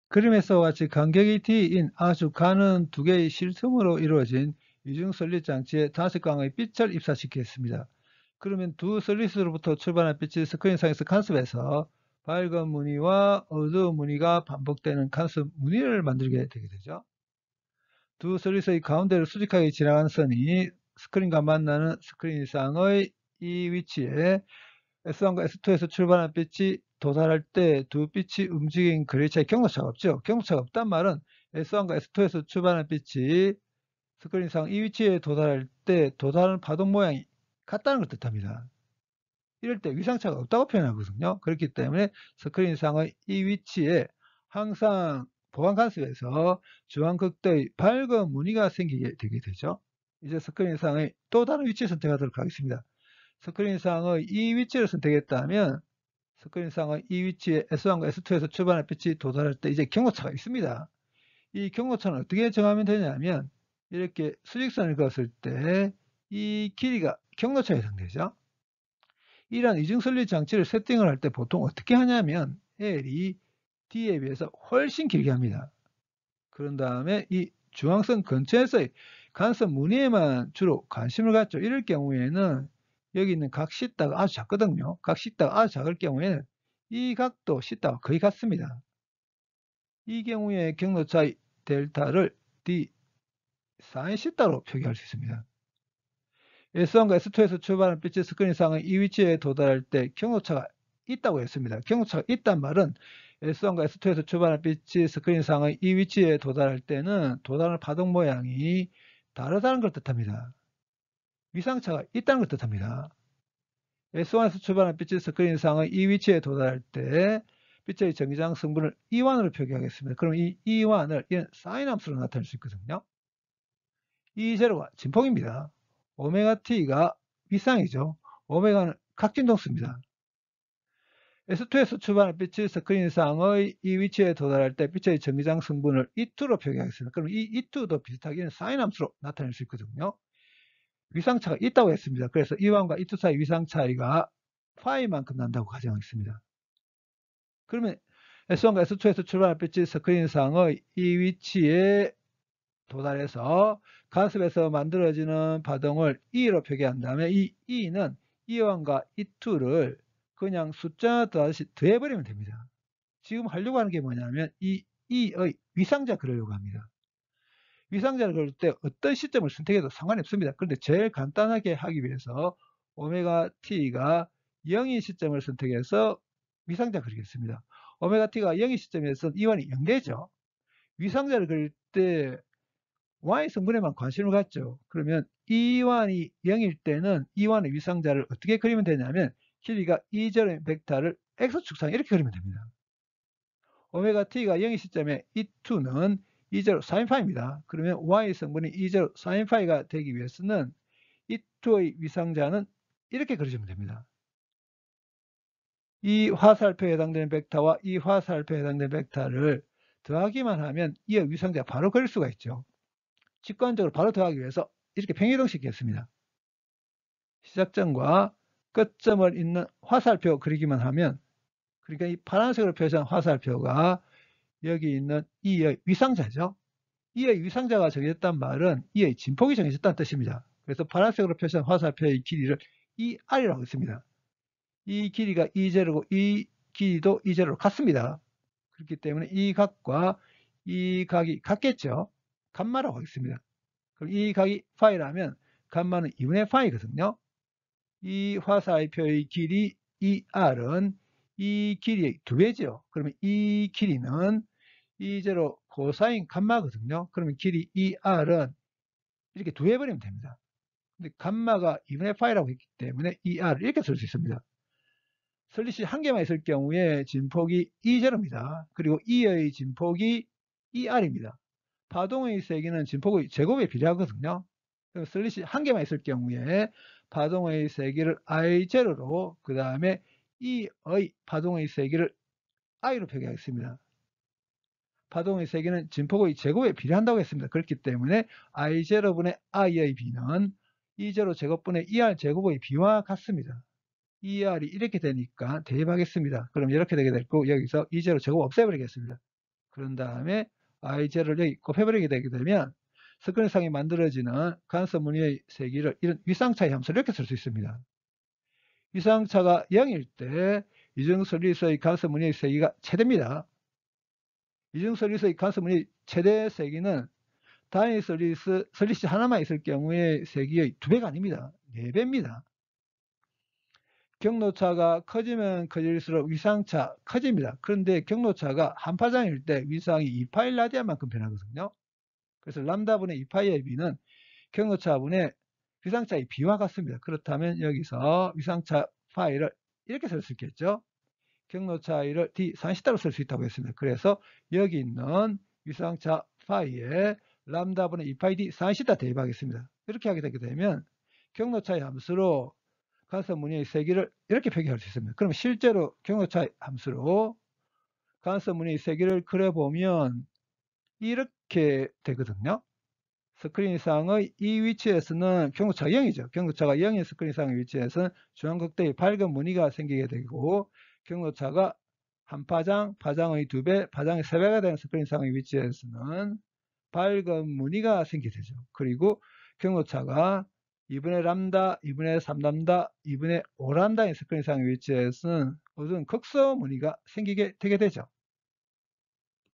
그림에서 같이 간격이 d인 아주 가는 두 개의 실틈으로 이루어진 이중 설립 장치에 5강의 빛을 입사시키겠습니다. 그러면 두 설립으로부터 출발한 빛이 스크린상에서 간섭해서 밝은 무늬와 어두운 무늬가 반복되는 간섭 무늬를 만들게 되게 되죠. 두 설립의 가운데를 수직하게 지나가는 선이 스크린과 만나는 스크린상의 이 위치에 S1과 S2에서 출발한 빛이 도달할 때 두 빛이 움직인 거리 차이 경로차가 없죠. 경로차가 없단 말은 S1과 S2에서 출발한 빛이 스크린상 이 위치에 도달할 때 도달하는 파동 모양이 같다는 걸 뜻합니다. 이럴 때 위상차가 없다고 표현하거든요. 그렇기 때문에 스크린상의 이 위치에 항상 보강 간섭에서 주황극도의 밝은 무늬가 생기게 되게 되죠. 이제 스크린상의 또 다른 위치 선택하도록 하겠습니다. 스크린상의 이 위치를 선택했다면 스크린상의 이 위치에 S1과 S2에서 출발한 빛이 도달할 때 이제 경로차가 있습니다. 이 경로차는 어떻게 정하면 되냐면 이렇게 수직선을 그었을 때 이 길이가 경로차에 해당되죠. 이러한 이중설립 장치를 세팅을 할 때 보통 어떻게 하냐면 L이 D에 비해서 훨씬 길게 합니다. 그런 다음에 이 중앙선 근처에서의 간섭 무늬에만 주로 관심을 갖죠. 이럴 경우에는 여기 있는 각 C다가 아주 작거든요. 각 C다가 아주 작을 경우에는 이 각도 C다와 거의 같습니다. 이 경우에 경로차의 델타를 D sin C다로 표기할 수 있습니다. S1과 S2에서 출발하는 빛의 스크린상의 이 위치에 도달할 때 경로차가 있다고 했습니다. 경로차가 있단 말은 S1과 S2에서 출발하는 빛이 스크린상의 이 위치에 도달할 때는 도달하는 파동 모양이 다르다는 걸 뜻합니다. 위상차가 있다는 걸 뜻합니다. S1에서 출발하는 빛이 스크린상의 이 위치에 도달할 때 빛의 정기장 성분을 E1으로 표기하겠습니다. 그럼 이 E1을 이는 사인 함수로 나타낼 수 있거든요. E0가 진폭입니다. 오메가 t가 위상이죠. 오메가는 각진동수입니다. S2에서 출발한 빛이 스크린상의 이 위치에 도달할 때 빛의 전기장 성분을 E2로 표기하겠습니다. 그럼 이 E2도 비슷하게 사인 함수로 나타낼 수 있거든요. 위상차가 있다고 했습니다. 그래서 E1과 E2 사이 위상 차이가 파이만큼 난다고 가정하겠습니다. 그러면 S1과 S2에서 출발한 빛이 스크린상의 이 위치에 도달해서 간섭에서 만들어지는 파동을 E로 표기한 다음에 이 E는 E1과 E2를 그냥 숫자 더하듯이 더해버리면 됩니다. 지금 하려고 하는 게 뭐냐면 이 E의 위상자 그리려고 합니다. 위상자를 그릴 때 어떤 시점을 선택해도 상관이 없습니다. 그런데 제일 간단하게 하기 위해서 오메가 t가 0인 시점을 선택해서 위상자 그리겠습니다. 오메가 t가 0인 시점에서 E1이 0되죠. 위상자를 그릴 때 y 성분에만 관심을 갖죠. 그러면 E1이 0일 때는 E1의 위상자를 어떻게 그리면 되냐면 길이가 E0의 벡터를 X축상 이렇게 그리면 됩니다. 오메가 t가 0의 시점에 E2는 E0 sin파입니다. 그러면 y 성분이 E0 sin파가 되기 위해서는 E2의 위상자는 이렇게 그려주면 됩니다. 이 화살표에 해당되는 벡터와 이 화살표에 해당되는 벡터를 더하기만 하면 이의 위상자 바로 그릴 수가 있죠. 직관적으로 바로 더하기 위해서 이렇게 평이동시키겠습니다. 시작점과 끝점을 잇는 화살표 그리기만 하면, 그러니까 이 파란색으로 표시한 화살표가 여기 있는 E의 위상자죠. E의 위상자가 정해졌단 말은 E의 진폭이 정해졌다는 뜻입니다. 그래서 파란색으로 표시한 화살표의 길이를 ER이라고 했습니다. 이 길이가 E0고 이 길이도 E0로 같습니다. 그렇기 때문에 이 각과 이 각이 같겠죠. 감마라고 하겠습니다. 그럼 이 각이 파이라면 감마는 2분의 파이거든요. 이 화살표의 길이 ER은 이 길이의 2배죠. 그러면 이 길이는 E0 코사인 감마거든요. 그러면 길이 ER은 이렇게 2배 버리면 됩니다. 근데 감마가 2분의 파이라고 했기 때문에 ER을 이렇게 쓸 수 있습니다. 슬릿이 한 개만 있을 경우에 진폭이 E0입니다. 그리고 E의 진폭이 ER입니다. 파동의 세기는 진폭의 제곱에 비례하거든요. 슬릿이 한 개만 있을 경우에 파동의 세기를 I0로 그 다음에 E의 파동의 세기를 I로 표기하겠습니다. 파동의 세기는 진폭의 제곱에 비례한다고 했습니다. 그렇기 때문에 I0분의 I의 B는 E0 제곱분의 ER 제곱의 B와 같습니다. ER이 이렇게 되니까 대입하겠습니다. 그럼 이렇게 되게 됐고 여기서 E0 제곱 없애버리겠습니다. 그런 다음에 IJ를 여기 곱해버리게 되게 되면 스크린상에 만들어지는 간섭 무늬의 세기를 이런 위상차의 함수를 이렇게 쓸 수 있습니다. 위상차가 0일 때 이중설리스의 간섭 무늬의 세기가 최대입니다. 이중설리스의 간섭 무늬의 최대 세기는 단위 설리스 하나만 있을 경우에 세기의 2배가 아닙니다. 4배입니다. 경로차가 커지면 커질수록 위상차 커집니다. 그런데 경로차가 한 파장일 때 위상이 2파이 라디안만큼 변하거든요. 그래서 람다분의 2파이의 비는 경로차분의 위상차의 비와 같습니다. 그렇다면 여기서 위상차 파이를 이렇게 쓸 수 있겠죠. 경로차이를 d 산시타로 쓸 수 있다고 했습니다. 그래서 여기 있는 위상차 파이에 람다분의 2파이 d 산시타 대입하겠습니다. 이렇게 하게 되게 되면 경로차의 함수로 간섭 무늬의 세기를 이렇게 표기할 수 있습니다. 그럼 실제로 경로차 함수로 간섭 무늬의 세기를 그려보면 이렇게 되거든요. 스크린상의 이 위치에서는 경로차가 0이죠. 경로차가 0인 스크린상의 위치에서는 중앙극대의 밝은 무늬가 생기게 되고 경로차가 한 파장, 파장의 2배, 파장의 3배가 되는 스크린상의 위치에서는 밝은 무늬가 생기게 되죠. 그리고 경로차가 2분의 람다, 2분의 3람다, 2분의 5람다인 스크린상의 위치에서는 어두운 극소 무늬가 생기게 되게 되죠.